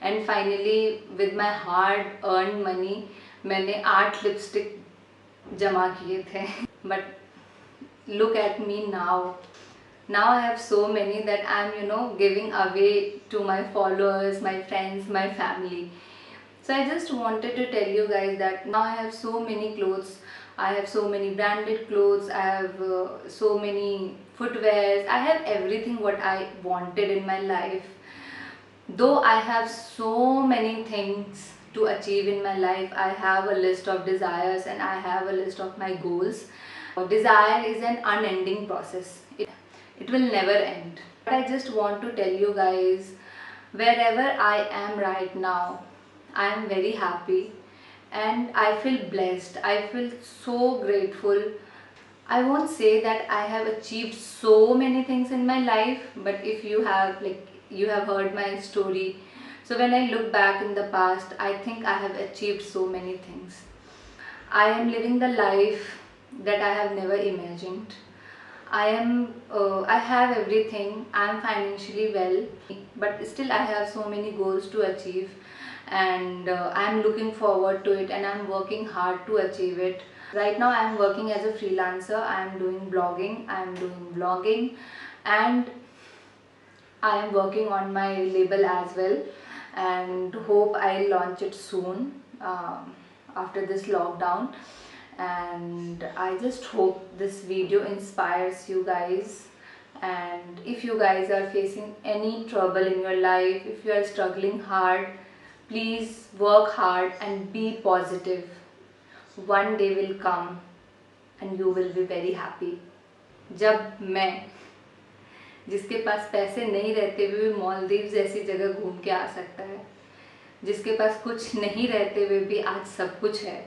And finally with my hard earn money मैंने 8 लिपस्टिक जमा किए थे। But look at me now I have so many that I am, you know, giving away to my followers, my friends, my family. So I just wanted to tell you guys that now I have so many clothes. I have so many branded clothes, I have so many footwears, I have everything what I wanted in my life. Though I have so many things to achieve in my life, I have a list of desires and I have a list of my goals. Desire is an unending process. It will never end. But I just want to tell you guys, wherever I am right now, I am very happy and I feel blessed. I feel so grateful. I won't say that I have achieved so many things in my life, but if you have heard my story, so when I look back in the past, I think I have achieved so many things. I am living the life that I have never imagined. I have everything. I am financially well, but still I have so many goals to achieve, and I am looking forward to it and I am working hard to achieve it. Right now I am working as a freelancer. I am doing blogging, I am doing vlogging, and I am working on my label as well, and hope I'll launch it soon after this lockdown. and I just hope this video inspires you guys. And if you guys are facing any trouble in your life, if you are struggling hard, please work hard and be positive. One day will come and you will be very happy. जब मैं, जिसके पास पैसे नहीं रहते हुए भी मालदीव जैसी जगह घूम के आ सकता है, जिसके पास कुछ नहीं रहते हुए भी आज सब कुछ है,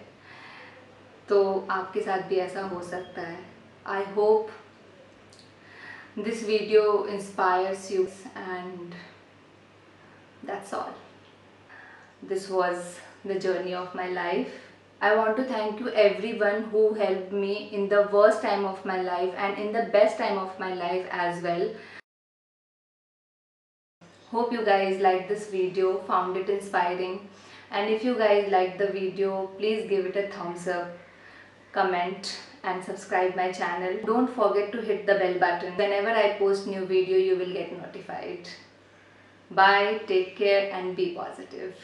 तो आपके साथ भी ऐसा हो सकता है. I hope this video inspires you, and that's all. This was the journey of my life. I want to thank you everyone who helped me in the worst time of my life and in the best time of my life as well. Hope you guys liked this video, found it inspiring, and if you guys liked the video, please give it a thumbs up, comment and subscribe my channel. Don't forget to hit the bell button. Whenever I post new video, you will get notified. Bye, take care and be positive.